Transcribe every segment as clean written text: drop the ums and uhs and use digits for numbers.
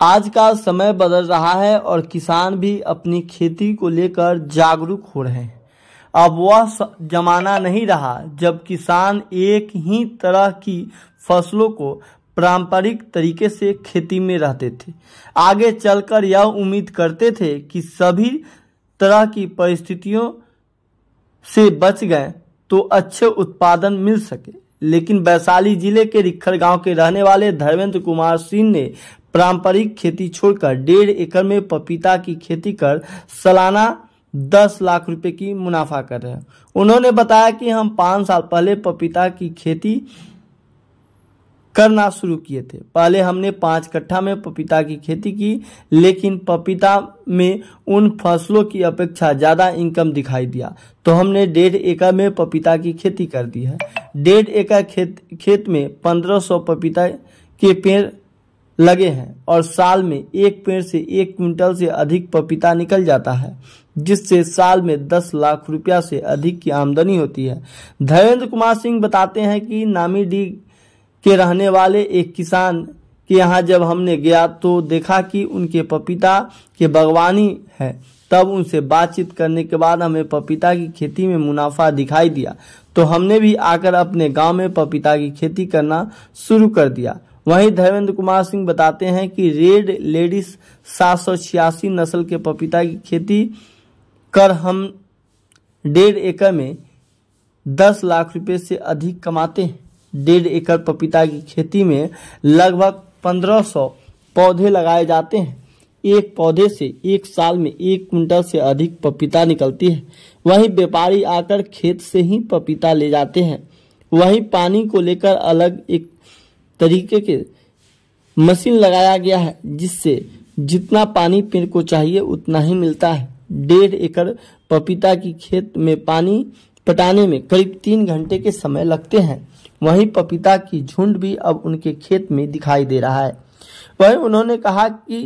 आज का समय बदल रहा है और किसान भी अपनी खेती को लेकर जागरूक हो रहे हैं। अब वह जमाना नहीं रहा जब किसान एक ही तरह की फसलों को पारंपरिक तरीके से खेती में रहते थे। आगे चलकर यह उम्मीद करते थे कि सभी तरह की परिस्थितियों से बच गए तो अच्छे उत्पादन मिल सके। लेकिन वैशाली जिले के रिक्खर गांव के रहने वाले धर्मेंद्र कुमार सिंह ने पारंपरिक खेती छोड़कर 1.5 एकड़ में पपीता की खेती कर सालाना 10 लाख रुपए की मुनाफा कर रहे हैं। उन्होंने बताया कि हम 5 साल पहले पपीता की खेती करना शुरू किए थे। पहले हमने 5 कट्ठा में पपीता की खेती की, लेकिन पपीता में उन फसलों की अपेक्षा ज़्यादा इनकम दिखाई दिया तो हमने 1.5 एकड़ में पपीता की खेती कर दी है। 1.5 एकड़ खेत में 1500 पपीता के पेड़ लगे हैं और साल में एक पेड़ से 1 क्विंटल से अधिक पपीता निकल जाता है, जिससे साल में 10 लाख रुपया से अधिक की आमदनी होती है। धर्मेंद्र कुमार सिंह बताते हैं कि नामीडी के रहने वाले एक किसान के यहाँ जब हमने गया तो देखा कि उनके पपीता के बागवानी है। तब उनसे बातचीत करने के बाद हमें पपीता की खेती में मुनाफा दिखाई दिया तो हमने भी आकर अपने गांव में पपीता की खेती करना शुरू कर दिया। वहीं धर्मेंद्र कुमार सिंह बताते हैं कि रेड लेडीज 786 नस्ल के पपीता की खेती कर हम 1.5 एकड़ में 10 लाख रुपए से अधिक कमाते हैं। 1.5 एकड़ पपीता की खेती में लगभग 1500 पौधे लगाए जाते हैं। एक पौधे से एक साल में 1 क्विंटल से अधिक पपीता निकलती है। वहीं व्यापारी आकर खेत से ही पपीता ले जाते हैं। वहीं पानी को लेकर अलग एक तरीके के मशीन लगाया गया है, जिससे जितना पानी पेड़ को चाहिए उतना ही मिलता है। 1.5 एकड़ पपीता की खेत में पानी पटाने में करीब 3 घंटे के समय लगते हैं। वहीं पपीता की झुंड भी अब उनके खेत में दिखाई दे रहा है। वहीं उन्होंने कहा कि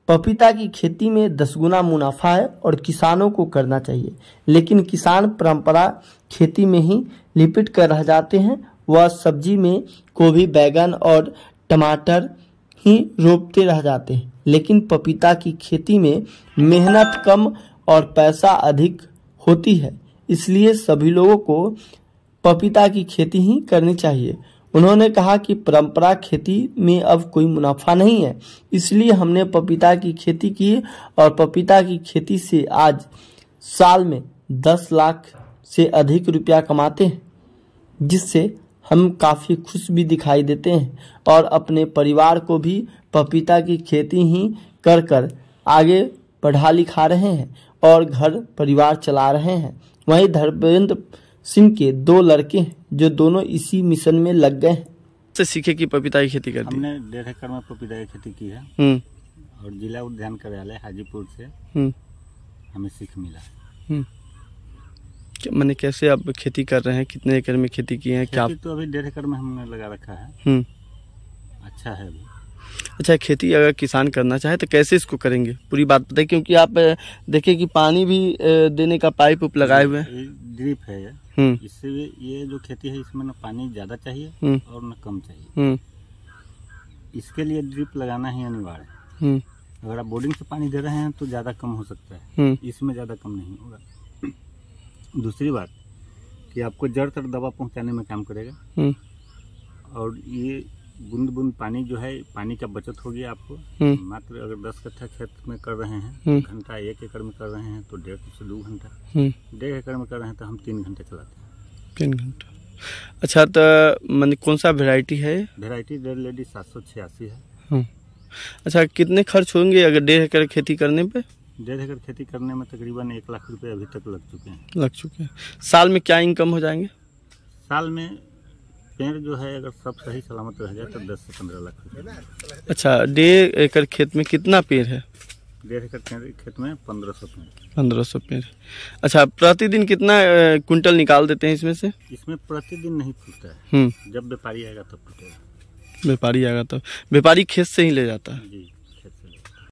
पपीता की खेती में 10 गुना मुनाफा है और किसानों को करना चाहिए, लेकिन किसान परंपरा खेती में ही लिपट कर रह जाते हैं। वह सब्जी में गोभी, बैगन और टमाटर ही रोपते रह जाते हैं, लेकिन पपीता की खेती में मेहनत कम और पैसा अधिक होती है, इसलिए सभी लोगों को पपीता की खेती ही करनी चाहिए। उन्होंने कहा कि परंपरा खेती में अब कोई मुनाफा नहीं है, इसलिए हमने पपीता की खेती की और पपीता की खेती से आज साल में 10 लाख से अधिक रुपया कमाते हैं, जिससे हम काफ़ी खुश भी दिखाई देते हैं और अपने परिवार को भी पपीता की खेती ही कर कर आगे पढ़ा लिखा रहे हैं और घर परिवार चला रहे हैं। वहीं धर्मेंद्र सिंह के 2 लड़के हैं जो दोनों इसी मिशन में लग गए हैं। से सीखे कि पपीता की खेती करती हमने 1.5 एकड़ में पपीता की खेती की है और जिला उद्यान कार्यालय हाजीपुर से हमें सीख मिला। मैंने कैसे आप खेती कर रहे हैं, कितने एकड़ में खेती की है? क्या तो अभी 1.5 एकड़ में हमने लगा रखा है। अच्छा है अभी। अच्छा, खेती अगर किसान करना चाहे तो कैसे इसको करेंगे, पूरी बात बताइए। क्योंकि आप देखिए कि पानी भी देने का पाइप उप लगाए हुए हैं, ड्रिप है ये। इससे ये जो खेती है इसमें न पानी ज्यादा चाहिए और न कम चाहिए। इसके लिए ड्रिप लगाना ही अनिवार्य है। अगर आप बोर्डिंग से पानी दे रहे हैं तो ज्यादा कम हो सकता है, इसमें ज्यादा कम नहीं होगा। दूसरी बात कि आपको जड़ तक दवा पहुंचाने में काम करेगा और ये बूंद बूंद पानी जो है, पानी का बचत होगी आपको। मात्र अगर 10 कट्ठा खेत में कर रहे हैं घंटा, 1 एकड़ में कर रहे हैं तो 1.5 से 2 घंटा, 1.5 एकड़ में कर रहे हैं तो हम 3 घंटे चलाते हैं। 3 घंटा। अच्छा, तो मैंने कौन सा वेराइटी है? वेराइटी रेड लेडी 786 है। अच्छा, कितने खर्च होंगे अगर 1.5 एकड़ खेती करने पे? 1.5 एकड़ खेती करने में तकरीबन 1 लाख रुपए अभी तक लग चुके हैं। साल में क्या इनकम हो जाएंगे? साल में पेड़ जो है अगर सब सही सलामत रह जाए तो 10 से 15 लाख रुपए। अच्छा, 1.5 एकड़ खेत में कितना पेड़ है? 1.5 एकड़ खेत में 1500 पेड़। 1500 पेड़। अच्छा, प्रतिदिन कितना कुंटल निकाल देते हैं इसमें से? इसमें प्रतिदिन नहीं फूटता है, जब व्यापारी आएगा तब फूटेगा। व्यापारी आएगा तो व्यापारी खेत से ही ले जाता है। जी।